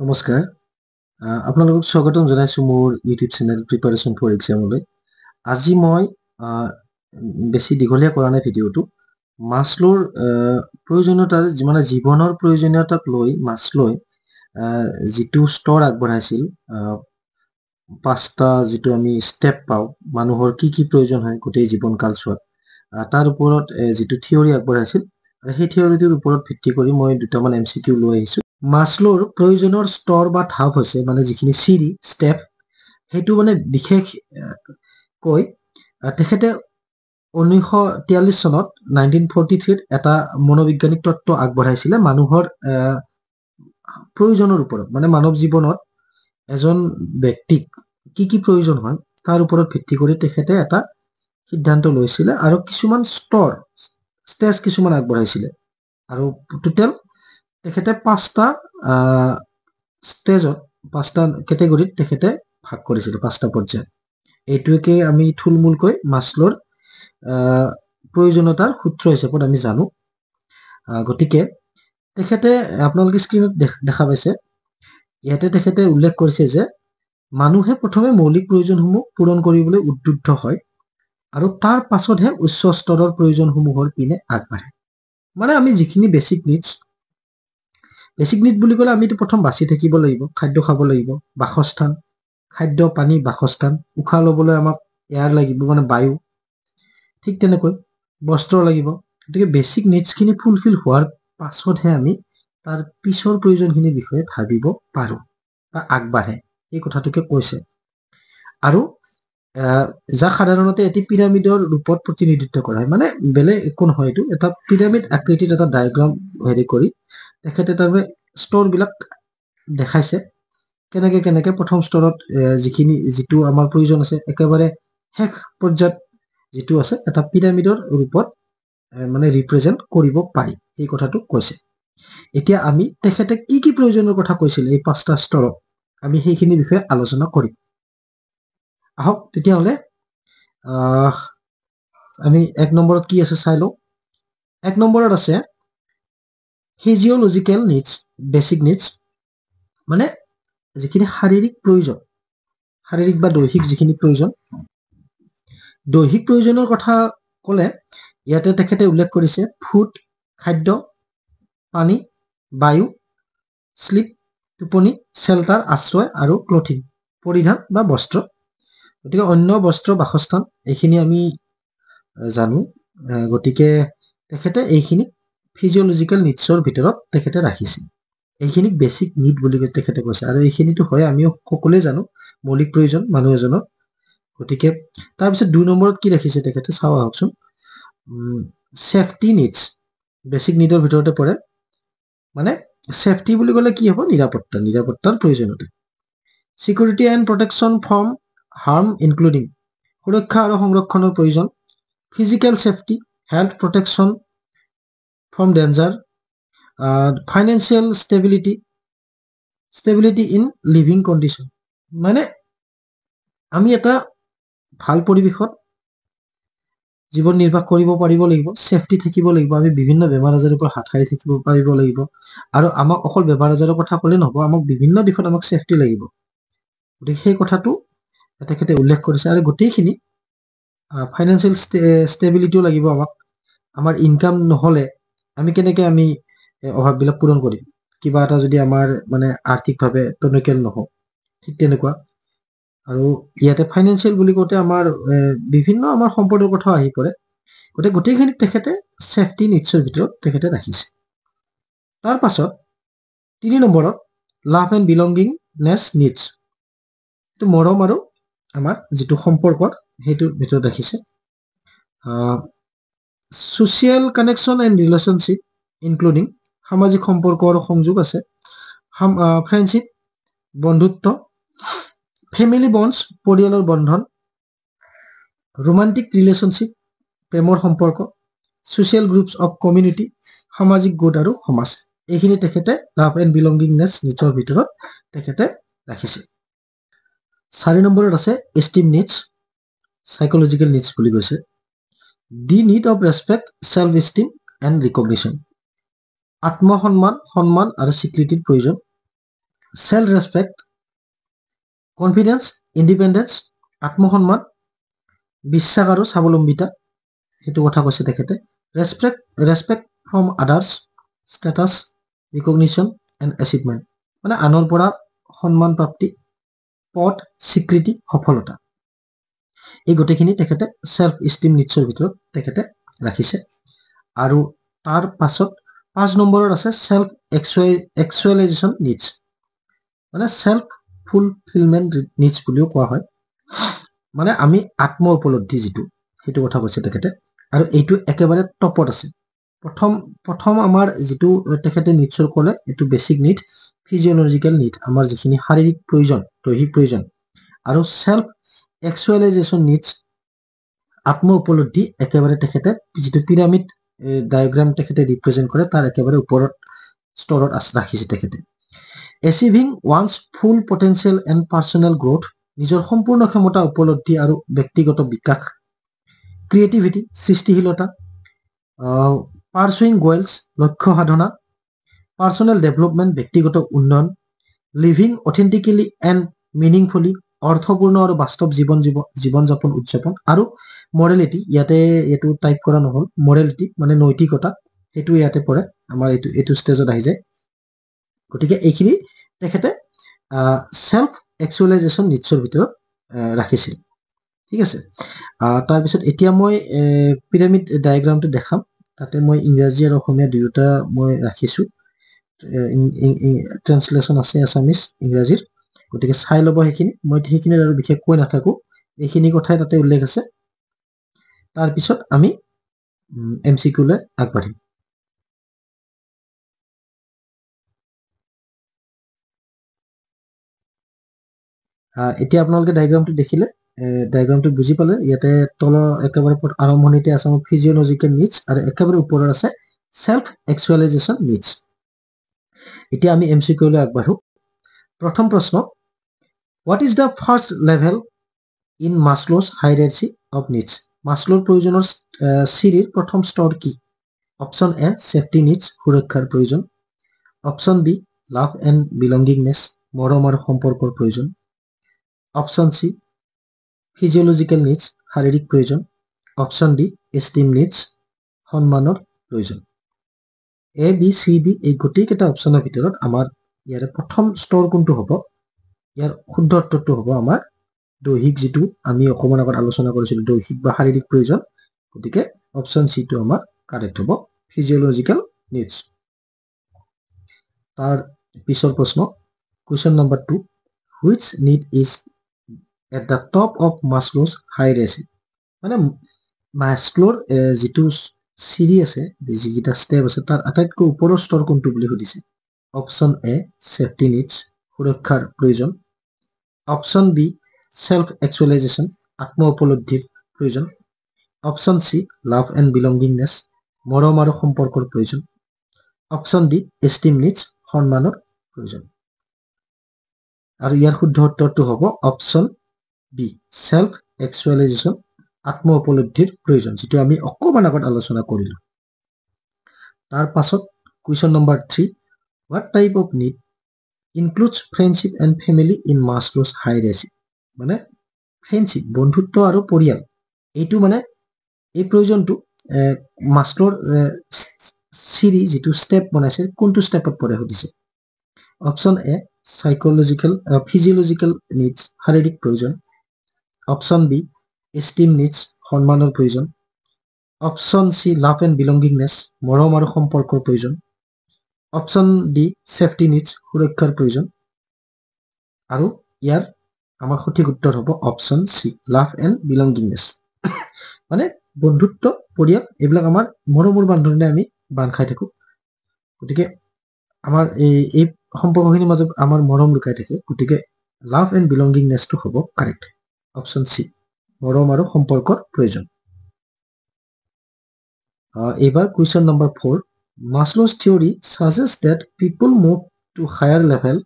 নমস্কাৰ। আপোনালোকক স্বাগতম জনাইছোঁ মোৰ ইউটিউব চেনেল প্ৰিপাৰেশ্যন ফৰ এক্সামলৈ। আজি মই বেছি দীঘলীয়া কৰা নাই ভিডিঅ'টো। মাছলোৰ প্ৰয়োজনীয়তা মানে জীৱনৰ প্ৰয়োজনীয়তাক লৈ মাছলৈ যিটো স্তৰ আগবঢ়াইছিল, 5টা যিটো আমি ষ্টেপ পাওঁ মানুহৰ কি কি প্ৰয়োজন হয় গোটেই জীৱন কালছোৱাত, তাৰ ওপৰত যিটো থিয়ৰী আগবঢ়াইছিল, সেই থিয়ৰীটোৰ ওপৰত ভিত্তি কৰি মই দুটামান MCQ লৈ আহিছোঁ। মাছলোৰ প্ৰয়োজনৰ স্তৰ বা ধাপ হৈছে মানে যিখিনি চিৰি ষ্টেপ, সেইটো মানে বিশেষকৈ তেখেতে 1943 চনত 1943 এটা মনোবৈজ্ঞানিক তত্ত্ব আগবঢ়াইছিলে মানুহৰ প্ৰয়োজনৰ ওপৰত, মানে মানৱ জীৱনত এজন ব্যক্তিক কি কি প্ৰয়োজন হয় তাৰ ওপৰত ভিত্তি কৰি তেখেতে এটা সিদ্ধান্ত লৈছিলে আৰু কিছুমান ষ্টেজ কিছুমান আগবঢ়াইছিলে। আৰু টোটেল তেখেতে 5টা ষ্টেজত 5টা কেটেগৰীত তেখেতে ভাগ কৰিছিলে, 5টা পৰ্যায়। এইটোকে আমি থুলমূলকৈ মাছলোৰ প্ৰয়োজনীয়তাৰ সূত্ৰ হিচাপত আমি জানো। গতিকে তেখেতে আপোনালোকে স্ক্ৰীনত দেখা পাইছে, ইয়াতে তেখেতে উল্লেখ কৰিছে যে মানুহে প্ৰথমে মৌলিক প্ৰয়োজনসমূহ পূৰণ কৰিবলৈ উদ্বুদ্ধ হয় আৰু তাৰ পাছতহে উচ্চ স্তৰৰ প্ৰয়োজনসমূহৰ পিনে আগবাঢ়ে। মানে আমি যিখিনি বেচিক নিডছ বুলি ক'লে আমিতো প্ৰথম বাচি থাকিব লাগিব, খাদ্য খাব লাগিব, বাসস্থান, খাদ্য পানী বাসস্থান, উশাহ ল'বলৈ আমাক এয়াৰ লাগিব, মানে বায়ু, ঠিক তেনেকৈ বস্ত্ৰ লাগিব। গতিকে বেচিক নিডছখিনি ফুলফিল হোৱাৰ পাছতহে আমি তাৰ পিছৰ প্ৰয়োজনখিনিৰ বিষয়ে ভাবিব পাৰোঁ বা আগবাঢ়ে, এই কথাটোকে কৈছে। আৰু যাক সাধাৰণতে এটি পিৰামিডৰ ৰূপত প্ৰতিনিধিত্ব কৰা হয়, মানে বেলেগ একো নহয়, এইটো এটা পিৰামিড আকৃতিত এটা ডায়েগ্ৰাম কৰি তেখেতে তাৰমানে স্তৰবিলাক দেখাইছে, কেনেকে প্ৰথম স্তৰত যিটো আমাৰ প্ৰয়োজন আছে, একেবাৰে শেষ পৰ্যায়ত যিটো আছে এটা পিৰামিডৰ ৰূপত মানে ৰিপ্ৰেজেণ্ট কৰিব পাৰি, এই কথাটো কৈছে। এতিয়া আমি তেখেতে কি কি প্ৰয়োজনৰ কথা কৈছিল এই 5টা স্তৰত, আমি সেইখিনি বিষয়ে আলোচনা কৰিম। আহক তেতিয়াহ'লে আমি 1 নম্বৰত কি আছে চাই লওঁ। 1 নম্বৰত আছে ফিজিঅলজিকেল নিডছ, বেচিক নিডছ, মানে যিখিনি শাৰীৰিক প্ৰয়োজন, শাৰীৰিক বা দৈহিক যিখিনি প্ৰয়োজন। দৈহিক প্ৰয়োজনৰ কথা ক'লে ইয়াতে তেখেতে উল্লেখ কৰিছে ফুড, খাদ্য, পানী, বায়ু, শ্লিপ, টোপনি, শ্বেল্টাৰ, আশ্ৰয় আৰু ক্লথিং, পৰিধান বা বস্ত্ৰ। গতিকে অন্য বস্ত্ৰ, বাসস্থান, এইখিনি আমি জানো। গতিকে তেখেতে এইখিনি ফিজিঅলজিকেল নিডছৰ ভিতৰত তেখেতে ৰাখিছে, এইখিনিক বেচিক নিড বুলি তেখেতে কৈছে। আৰু এইখিনিতো হয়, আমিও সকলোৱে জানো, মৌলিক প্ৰয়োজন মানুহ এজনৰ। গতিকে তাৰপিছত 2 নম্বৰত কি ৰাখিছে তেখেতে চাওঁ আহকচোন। ছেফটি নিডছ, বেচিক নিডৰ ভিতৰতে পৰে। মানে ছেফটি বুলি ক'লে কি হ'ব, নিৰাপত্তাৰ প্ৰয়োজনীয়তা। Security and protection from harm including, সুৰক্ষা আৰু সংৰক্ষণৰ প্ৰয়োজন। Physical safety, health protection from danger. Financial stability in living condition, মানে আমি এটা ভাল পৰিৱেশত জীৱন নিৰ্বাহ কৰিব পাৰিব লাগিব, ছেফটি থাকিব লাগিব, আমি বিভিন্ন বেমাৰ আজাৰৰ পৰা হাত সাৰি থাকিব পাৰিব লাগিব। আৰু আমাক অকল বেমাৰ আজাৰৰ কথা ক'লে নহ'ব, আমাক বিভিন্ন দিশত আমাক ছেফটি লাগিব। গতিকে সেই কথাটো তেখেতে উল্লেখ কৰিছে। আৰু গোটেইখিনি ফাইনেন্সিয়েল ষ্টেবিলিটিও লাগিব আমাক। আমাৰ ইনকাম নহ'লে আমি কেনেকে আমি অভাৱবিলাক পূৰণ কৰিম, কিবা এটা যদি আমাৰ মানে আৰ্থিকভাৱে টনকিয়াল নহওঁ, ঠিক তেনেকুৱা। আৰু ইয়াতে ফাইনেন্সিয়েল বুলি কওঁতে আমাৰ বিভিন্ন আমাৰ সম্পদৰ কথা আহি পৰে। গতিকে গোটেইখিনিক তেখেতে ছেফটি নিডছৰ ভিতৰত তেখেতে ৰাখিছে। তাৰ পাছত 3 নম্বৰত লাভ এণ্ড বিলংগিংনেছ নিডছ, এইটো মৰম আৰু আমাৰ যিটো সম্পৰ্ক সেইটোৰ ভিতৰত ৰাখিছে। Social connection and relationship including, সামাজিক সম্পৰ্ক আৰু সংযোগ আছে। ফ্ৰেণ্ডশ্বিপ, বন্ধুত্ব, ফেমিলি বণ্ডছ, পৰিয়ালৰ বন্ধন, ৰোমান্টিক ৰিলেশ্যনশ্বিপ, প্ৰেমৰ সম্পৰ্ক, ছ'চিয়েল গ্ৰুপছ অফ কমিউনিটি, সামাজিক গোট আৰু সমাজ। এইখিনি তেখেতে লাভ এণ্ড বিলংগিংনেছ নিডছৰ ভিতৰত তেখেতে ৰাখিছে। 4 নম্বৰত আছে এষ্টিম নিডছ, সাইকোলজিকেল নিডছ বুলি কৈছে। The need of respect, self esteem and recognition, আত্মসন্মান, সন্মান আৰু স্বীকৃতিৰ প্ৰয়োজন। সেলফ ৰেসপেক্ট, কনফিডেন্স, ইন্ডিপেন্ডেন্স, আত্মসন্মান, বিশ্বাস আৰু স্বাৱলম্বিতা, সেইটো কথা কৈছে তেখেতে। Respect from others, status, recognition and achievement, মানে আনৰ পৰা সন্মান প্ৰাপ্তি, পদ, স্বীকৃতি, সফলতা, এই গোটেইখিনি তেখেতে সেলফ ইষ্টিম নিডছৰ ভিতৰত তেখেতে ৰাখিছে। আৰু তাৰ পাছত 5 নম্বৰত আছে সেলফ এক্সুৱেলাইজেশ্যন নিডছ, মানে সেলফ ফুলফিলমেণ্ট নিডছ বুলিও কোৱা হয়, মানে আমি আত্ম উপলব্ধি যিটো, সেইটো কথা কৈছে তেখেতে। আৰু এইটো একেবাৰে টপত আছে। প্ৰথম আমাৰ যিটো তেখেতে নিডছৰ ক'লে, এইটো বেচিক নিড, ফিজিঅলজিকেল নিড, আমাৰ যিখিনি শাৰীৰিক প্ৰয়োজন, দৈহিক প্ৰয়োজন। আৰু সেলফ এক্সুৱেলাইজেশ্যন নিডছ, আত্ম উপলব্ধি, একেবাৰে তেখেতে যিটো পিৰামিড ডায়াগ্ৰাম তেখেতে ৰিপ্ৰেজেণ্ট কৰে, তাৰ একেবাৰে ওপৰত স্তৰত ৰাখিছে তেখেতে। এচিভিং ওৱানছ ফুল পটেঞ্চিয়েল এণ্ড পাৰ্চনেল গ্ৰোথ, নিজৰ সম্পূৰ্ণ ক্ষমতা উপলব্ধি আৰু ব্যক্তিগত বিকাশ। ক্ৰিয়েটিভিটি, সৃষ্টিশীলতা। পাৰ্চুইং গোয়েলছ, লক্ষ্য সাধনা। পাৰ্চনেল ডেভেলপমেণ্ট, ব্যক্তিগত উন্নয়ন। লিভিং অথেণ্টিকেলি এণ্ড মিনিংফুলি, অৰ্থপূৰ্ণ আৰু বাস্তৱ জীৱন যাপন উদযাপন। আৰু মৰেলিটি, এইটো টাইপ কৰা নহ'ল, মৰেলিটি মানে নৈতিকতা, সেইটো ইয়াতে পৰে, আমাৰ এইটো ষ্টেজত আহি যায়। গতিকে এইখিনি তেখেতে সেলফ এক্সুৱেলাইজেশ্যন নিডছৰ ভিতৰত ৰাখিছিল। ঠিক আছে। তাৰপিছত এতিয়া মই পিৰামিড ডায়েগ্ৰামটো দেখাম। তাতে মই ইংৰাজী আৰু অসমীয়া দুয়োটা মই ৰাখিছোঁ, ট্ৰেন্সলেশ্যন আছে আছামিজ ইংৰাজীৰ, গতিকে চাই ল'ব সেইখিনি। মই সেইখিনিত আৰু বিশেষ কৈ নাথাকোঁ, এইখিনি কথাই তাতে উল্লেখ আছে। তাৰপিছত আমি MCQ লৈ আগবাঢ়িম। এতিয়া আপোনালোকে ডায়েগ্ৰামটো দেখিলে, ডায়েগ্ৰামটো বুজি পালে। ইয়াতে তলৰ একেবাৰে আৰম্ভণিতে আছে আমাৰ ফিজিঅলজিকেল নিডছ, আৰু একেবাৰে ওপৰত আছে সেলফ এক্সুৱেলাইজেশ্যন নিডছ। এতিয়া আমি MCQ লৈ আগবাঢ়ো। প্ৰথম প্ৰশ্ন, what is the first level in Maslow's hierarchy of needs? মাছলোৰ প্ৰয়োজনৰ চিৰিৰ প্ৰথম স্তৰ কি? অপশ্যন এ, ছেফটি নিডছ, সুৰক্ষাৰ প্ৰয়োজন। অপশ্যন বি, লাভ এণ্ড বিলংগিংনেছ, মৰম আৰু সম্পৰ্কৰ প্ৰয়োজন। অপশ্যন চি, ফিজিঅলজিকেল নিডছ, শাৰীৰিক প্ৰয়োজন। অপশ্যন ডি, এষ্টিম নিডছ, সন্মানৰ প্ৰয়োজন। এ, বি, চি, ডি, এই গোটেইকেইটা অপশ্যনৰ ভিতৰত আমাৰ ইয়াৰে প্ৰথম স্তৰ কোনটো হ'ব? ইয়াৰ শুদ্ধ উত্তৰটো হ'ব আমাৰ দৈহিক, যিটো আমি অকণমান আগত আলোচনা কৰিছিলোঁ, দৈহিক বা শাৰীৰিক প্ৰয়োজন। গতিকে অপশ্যন চিটো আমাৰ কাৰেক্ট হ'ব, ফিজিঅলজিকেল নিডছ। তাৰ পিছৰ প্ৰশ্ন, question number 2, which need is at the top of Maslow's hierarchy? মানে মাছলোৰ যিটো চিৰি আছে, যিকেইটা ষ্টেপ আছে, তাৰ আটাইতকৈ ওপৰৰ স্তৰ কোনটো বুলি সুধিছে। অপশ্যন এ, ছেফটি নিডছ, সুৰক্ষাৰ প্ৰয়োজন। অপশ্যন বি, সেলফ এক্সুৱেলাইজেশ্যন, আত্ম উপলব্ধিৰ প্ৰয়োজন। অপশ্যন চি, লাভ এণ্ড বিলংগিংনেছ, মৰম আৰু সম্পৰ্কৰ প্ৰয়োজন। অপশ্যন ডি, এষ্টিম নিডছ, সন্মানৰ প্ৰয়োজন। আৰু ইয়াৰ শুদ্ধ উত্তৰটো হ'ব অপশ্যন বি, সেলফ এক্সুৱেলাইজেশ্যন, আত্ম উপলব্ধিৰ প্ৰয়োজন, যিটো আমি অকণমান আগত আলোচনা কৰিলোঁ। তাৰ পাছত question number 3, what type of need includes friendship and family in Maslow's hierarchy? মানে ফ্ৰেণ্ডশ্বিপ, বন্ধুত্ব আৰু পৰিয়াল, এইটো মানে এই প্ৰয়োজনটো মাছলোৰ চিৰি যিটো ষ্টেপ বনাইছে, কোনটো ষ্টেপত পৰে সুধিছে। অপশ্যন এ, ফিজিঅলজিকেল নিডছ, শাৰীৰিক প্ৰয়োজন। অপশ্যন বি, এষ্টিম নিডছ, সন্মানৰ প্ৰয়োজন। অপশ্যন চি, লাভ এণ্ড বিলংগিংনেছ, মৰম আৰু সম্পৰ্কৰ প্ৰয়োজন। অপশ্যন ডি, ছেফটি নিডছ, সুৰক্ষাৰ প্ৰয়োজন। আৰু ইয়াৰ আমাৰ সঠিক উত্তৰ হ'ব অপশ্যন চি, লাভ এণ্ড বিলংগিংনেছ। মানে বন্ধুত্ব, পৰিয়াল, এইবিলাক আমাৰ মৰমৰ বান্ধোনেৰে আমি বান্ধ খাই থাকোঁ। গতিকে আমাৰ এই সম্পৰ্কখিনিৰ মাজত আমাৰ মৰম লুকাই থাকে। গতিকে লাভ এণ্ড বিলংগিংনেছটো হ'ব কাৰেক্ট, অপশ্যন চি, মৰম আৰু সম্পৰ্কৰ প্ৰয়োজন। এইবাৰ question number 4, Maslow's theory suggest that people move to higher level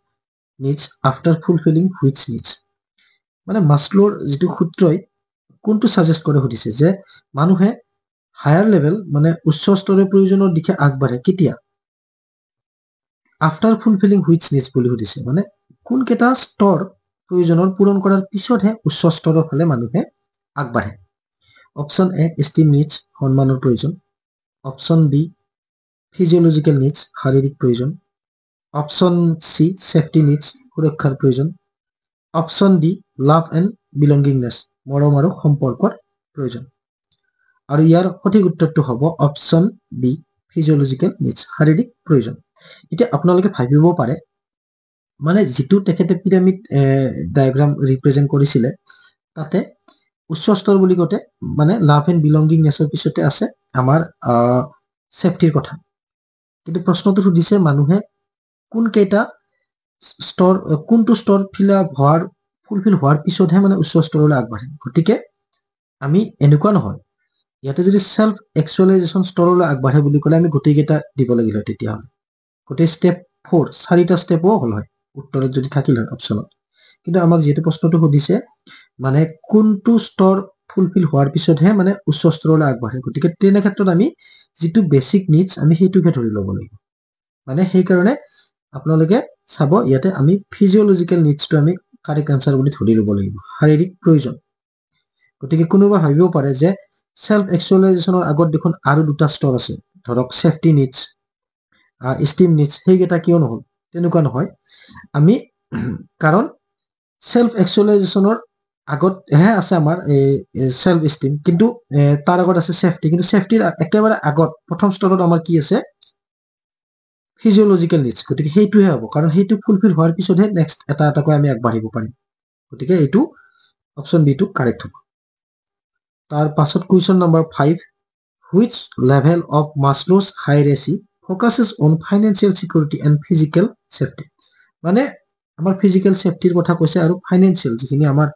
needs after fulfilling which needs? মানে মাছলোৰ যিটো সূত্ৰই কোনটো সাজেষ্ট কৰে সুধিছে, যে মানুহে হায়াৰ লেভেল মানে উচ্চ স্তৰৰ প্ৰয়োজনৰ দিশে আগবাঢ়ে কেতিয়া? আফটাৰ ফুলফিলিং হুইচ নিডছ বুলি সুধিছে। মানে কোনকেইটা স্তৰ প্ৰয়োজনৰ পূৰণ কৰাৰ পিছতহে উচ্চ স্তৰৰ ফালে মানুহে আগবাঢ়ে? অপশ্যন এ এষ্টিম নিডছ, সন্মানৰ প্ৰয়োজন। অপশ্যন বি ফিজিঅলজিকেল নিডছ, শাৰীৰিক প্ৰয়োজন। অপশ্যন চি ছেফটি নিডছ, সুৰক্ষাৰ প্ৰয়োজন। অপশ্যন ডি লাভ এণ্ড বিলংগিংনেছ, মৰম আৰু সম্পৰ্কৰ প্ৰয়োজন। আৰু ইয়াৰ সঠিক উত্তৰটো হ'ব অপশ্যন বি ফিজিঅলজিকেল নিডছ, শাৰীৰিক প্ৰয়োজন। এতিয়া আপোনালোকে ভাবিব পাৰে মানে যিটো তেখেতে পিৰামিড ডায়েগ্ৰাম ৰিপ্ৰেজেণ্ট কৰিছিলে তাতে উচ্চ স্তৰ বুলি কওঁতে মানে লাভ এণ্ড বিলংগিংনেছৰ পিছতে আছে আমাৰ ছেফটিৰ কথা। কিন্তু প্ৰশ্নটো সুধিছে মানুহে কোনকেইটা স্তৰ, কোনটো স্তৰ ফুলফিল হোৱাৰ পিছতহে মানে উচ্চ স্তৰলৈ আগবাঢ়ে। গতিকে আমি এনেকুৱা নহয়, ইয়াতে যদি ছেল্ফ এক্সুৱেলাইজেশ্যন স্তৰলৈ আগবাঢ়ে বুলি ক'লে আমি গোটেইকেইটা দিব লাগিল হয়। তেতিয়াহ'লে গোটেই ষ্টেপ 4 4টা ষ্টেপো হ'ল হয় উত্তৰত যদি থাকিল হয় অপশ্যনত। কিন্তু আমাক যিহেতু প্ৰশ্নটো সুধিছে মানে কোনটো স্তৰ ফুলফিল হোৱাৰ পিছতহে মানে উচ্চ স্তৰলৈ আগবাঢ়ে, গতিকে তেনে ক্ষেত্ৰত আমি যিটো বেচিক নিডছ আমি সেইটোকে ধৰি ল'ব লাগিব। মানে সেইকাৰণে আপোনালোকে চাব ইয়াতে আমি ফিজিঅলজিকেল নিডছটো আমি কাৰেক্ট এনচাৰ বুলি ধৰি ল'ব লাগিব, শাৰীৰিক প্ৰয়োজন। গতিকে কোনোবা ভাবিব পাৰে যে ছেল্ফ এক্সুৱেলাইজেশ্যনৰ আগত দেখোন আৰু দুটা স্তৰ আছে, ধৰক ছেফটি নিডছ, ষ্টিম নিডছ, সেইকেইটা কিয় নহ'ল? তেনেকুৱা নহয়। আমি কাৰণ ছেল্ফ এক্সুৱেলাইজেশ্যনৰ আগতহে আছে আমাৰ ছেল্ফ ষ্টিম, কিন্তু তাৰ আগত আছে ছেফটি। কিন্তু ছেফটিৰ একেবাৰে আগত প্ৰথম স্তৰত আমাৰ কি আছে? ফিজিঅলজিকেল নিডছ। গতিকে সেইটোহে হ'ব, কাৰণ সেইটো ফুলফিল হোৱাৰ পিছতহে নেক্সট এটা এটাকৈ আমি আগবাঢ়িব পাৰিম। গতিকে এইটো অপশ্যন বিটো কাৰেক্ট হ'ব। তাৰ পাছত question number 5, which level of Maslow's hierarchy focuses on financial security and physical safety. মানে আমাৰ ফিজিকেল ছেফটিৰ কথা কৈছে আৰু ফাইনেন্সিয়েল যিখিনি আমাৰ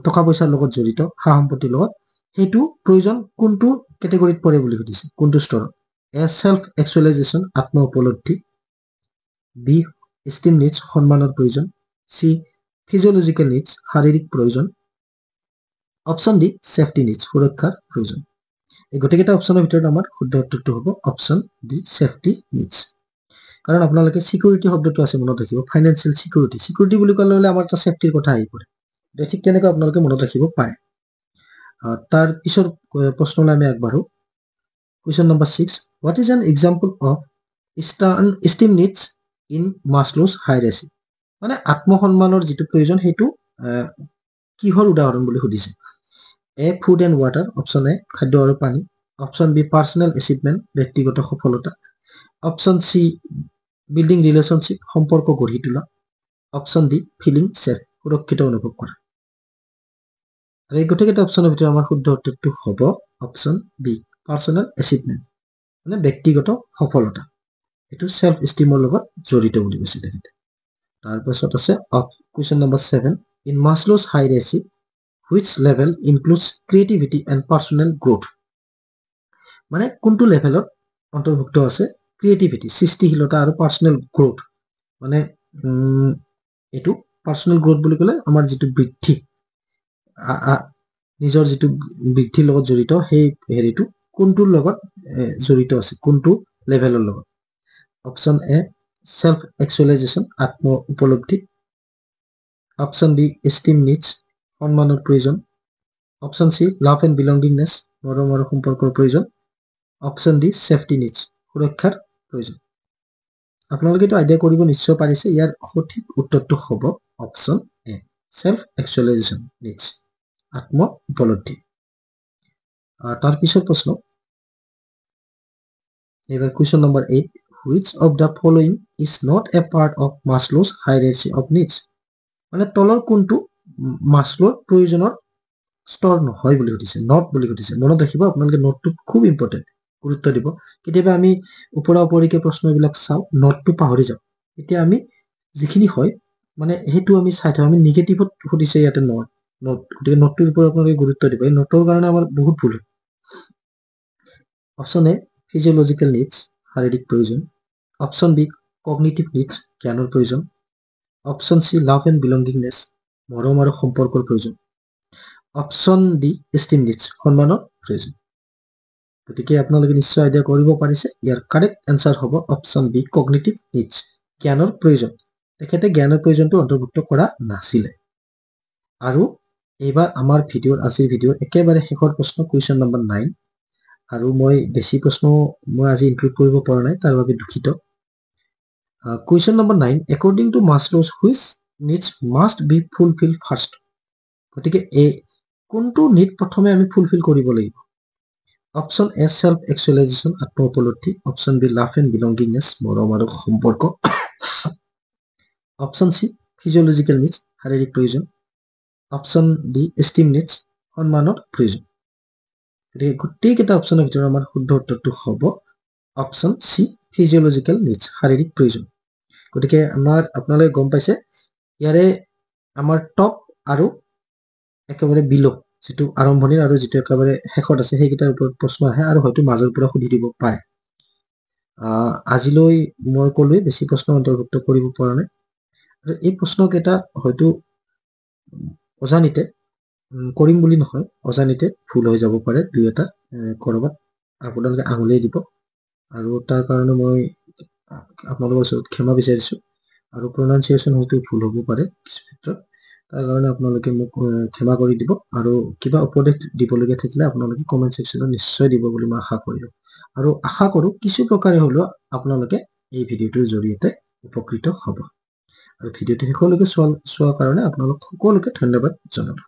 টকা পইচাৰ লগত জড়িত, সা সম্পত্তিৰ লগত, সেইটো প্ৰয়োজন কোনটো কেটেগৰীত পৰে বুলি সুধিছে, কোনটো স্তৰত? এ ছেল্ফ এক্সুৱেলাইজেশ্যন, আত্ম উপলব্ধি। বি ষ্টিম নিডছ, সন্মানৰ প্ৰয়োজন। চি ফিজিঅলজিকেল নিডছ, শাৰীৰিক প্ৰয়োজন। অপশ্যন ডি ছেফটি নিডছ, সুৰক্ষাৰ প্ৰয়োজন। এই গোটেইকেইটা অপশ্যনৰ ভিতৰত আমাৰ শুদ্ধ উত্তৰটো হ'ব অপশ্যন ডি ছেফটি নিডছ। কাৰণ আপোনালোকে চিকিউৰিটি শব্দটো আছে মনত ৰাখিব, ফাইনেন্সিয়েল চিকিউৰিটি। চিকিউৰিটি বুলি ক'লে আমাৰ এটা ছেফটিৰ কথা আহি পৰে। ঠিক তেনেকৈ আপোনালোকে মনত ৰাখিব পাৰে। তাৰ পিছৰ প্ৰশ্নলৈ আমি আগবাঢ়ো। Question number 6, what is an example of esteem needs in Maslow's hierarchy? মানে আত্মসন্মানৰ যিটো প্ৰয়োজন সেইটো কিহৰ উদাহৰণ বুলি সুধিছে? A food and water, option A খাদ্য আৰু পানী। অপশ্যন বি পাৰ্চনেল এচিভমেণ্ট, ব্যক্তিগত সফলতা। অপশ্যন চি বিল্ডিং ৰিলেশ্যনশ্বিপ, সম্পৰ্ক গঢ়ি তোলা। অপশ্যন ডি ফিলিং ছেফ, সুৰক্ষিত অনুভৱ কৰা। আৰু এই গোটেইকেইটা অপশ্যনৰ ভিতৰত আমাৰ শুদ্ধ উত্তৰটো হ'ব অপশ্যন বি পাৰ্চনেল এচিভমেণ্ট, মানে ব্যক্তিগত সফলতা। এইটো ছেল্ফ ষ্টিমৰ লগত জড়িত বুলি কৈছে তেখেতে। তাৰপাছত আছে question number 7, in Maslow's hierarchy which level includes creativity and personal growth? মানে কোনটো লেভেলত অন্তৰ্ভুক্ত আছে ক্ৰিয়েটিভিটি, সৃষ্টিশীলতা আৰু পাৰ্চনেল গ্ৰোথ? মানে এইটো পাৰ্চনেল গ্ৰোথ বুলি ক'লে আমাৰ যিটো বৃদ্ধি, নিজৰ যিটো বৃদ্ধিৰ লগত জড়িত, সেই হেৰিটো কোনটোৰ লগত জড়িত আছে, কোনটো লেভেলৰ লগত? অপশ্যন এ ছেল্ফ এক্সুৱেলাইজেশ্যন, আত্ম উপলব্ধি। অপশ্যন বি ষ্টিম নিডছ, সন্মানৰ প্ৰয়োজন। অপশ্যন চি লাভ এণ্ড বিলংগিংনেছ, মৰম আৰু সম্পৰ্কৰ প্ৰয়োজন। অপশ্যন ডি ছেফটি নিডছ, সুৰক্ষাৰ প্ৰয়োজন। আপোনালোকেতো আইডিয়া কৰিব নিশ্চয় পাৰিছে। ইয়াৰ সঠিক উত্তৰটো হ'ব option A self actualization needs, আত্ম উপলব্ধি। তাৰ পিছৰ প্ৰশ্ন, এইবাৰ question number 8, which of the following is not a part of Maslow's hierarchy of needs? মানে তলৰ কোনটো মাছলোৰ প্ৰয়োজনৰ স্তৰ নহয় বুলি সুধিছে, নট বুলি সুধিছে। মনত ৰাখিব, আপোনালোকে নটটো খুব ইম্পৰ্টেণ্ট, গুৰুত্ব দিব। কেতিয়াবা আমি ওপৰা ওপৰিকে প্ৰশ্নবিলাক চাওঁ, নটটো পাহৰি যাওঁ। এতিয়া আমি যিখিনি হয় মানে সেইটো আমি চাই থাকোঁ। আমি নিগেটিভত সুধিছে ইয়াতে নট, গতিকে নটটোৰ ওপৰত আপোনালোকে গুৰুত্ব দিব। এই নটৰ কাৰণে আমাৰ বহুত ভুল হয়। অপশ্যন এ ফিজিঅলজিকেল নিডছ, শাৰীৰিক প্ৰয়োজন। অপশ্যন বি কগনিটিভ নিডছ, জ্ঞানৰ প্ৰয়োজন। অপশ্যন চি লাভ এণ্ড বিলংগিংনেছ, মৰম আৰু সম্পৰ্কৰ প্ৰয়োজন। অপশ্যন ডি ষ্টিম নিডছ, সন্মানৰ প্ৰয়োজন। গতিকে আপোনালোকে নিশ্চয় আইডিয়া কৰিব পাৰিছে। ইয়াৰ কাৰেক্ট এনচাৰ হ'ব অপশ্যন বি কগনিটিভ নিডছ, জ্ঞানৰ প্ৰয়োজন। তেখেতে জ্ঞানৰ প্ৰয়োজনটো অন্তৰ্ভুক্ত কৰা নাছিলে আৰু এইবাৰ আমাৰ ভিডিঅ'ৰ আজিৰ ভিডিঅ'ৰ একেবাৰে শেষৰ প্ৰশ্ন কুৱেশ্যন নম্বৰ 9 আৰু মই বেছি প্ৰশ্ন মই আজি ইনক্লুড কৰিব পৰা নাই তাৰ বাবে দুখিত question number 9 according to Maslow's which needs must be fulfilled first গতিকে এই কোনটো নিড প্ৰথমে আমি ফুলফিল কৰিব লাগিব অপচন এ সেলফ এক্সুৱেলাইজেশ্যন আত্ম উপলব্ধি অপচন বি লাভ এণ্ড বিলংগিংনেছ মৰম আৰু সম্পৰ্ক অপচন সি ফিজিঅলজিক্যাল নিডছ শাৰীৰিক প্ৰয়োজন অপচন ডি এষ্টিম নিডছ সন্মানৰ প্ৰয়োজন গতিকে গোটেইকেইটা অপচনৰ ভিতৰত আমাৰ শুদ্ধ উত্তৰটো হ'ব অপচন সি ফিজিঅলজিক্যাল নিডছ শাৰীৰিক প্ৰয়োজন গতিকে আপোনালোকে গম পাইছে ইয়াৰে আমাৰ টপ আৰু একেবাৰে বিলো যেটো আৰম্ভণিৰ আৰু যেটো একেবাৰে শেষত আছে সেইকেইটাৰ ওপৰত প্ৰশ্ন আহে আৰু হয়তো মাজৰ পৰা সুধি দিব পাৰে আজিলৈ মই ক'লোৱে বেছি প্ৰশ্ন অন্তৰ্ভুক্ত কৰিব পৰা নাই আৰু এই প্ৰশ্নকেইটা হয়তো অজানিতে কৰিম বুলি নহয় অজানিতে ভুল হৈ যাব পাৰে দুই এটা কৰবাত আপোনালোকে আঙুলিয়াই দিব আৰু তাৰ কাৰণে মই আপোনালোকৰ ওচৰত ক্ষমা বিচাৰিছো আৰু প্ৰনাউন্সিয়েচন হয়তো ভুল হ'ব পাৰে কিছু ক্ষেত্ৰত তাৰ কাৰণে আপোনালোকে মোক ক্ষমা কৰি দিব আৰু কিবা উপদেশ দিবলগীয়া থাকিলে আপোনালোকে কমেন্ট সেকশনত নিশ্চয় দিব বুলি মই আশা কৰিলো আৰু আশা কৰো কিছু প্ৰকাৰে হলেও আপোনালোকে এই ভিডিঅ'টোৰ জৰিয়তে উপকৃত হ'ব আৰু ভিডিঅ'টো শেষলৈকে চোৱাৰ কাৰণে আপোনালোক সকলোকে ধন্যবাদ জনালো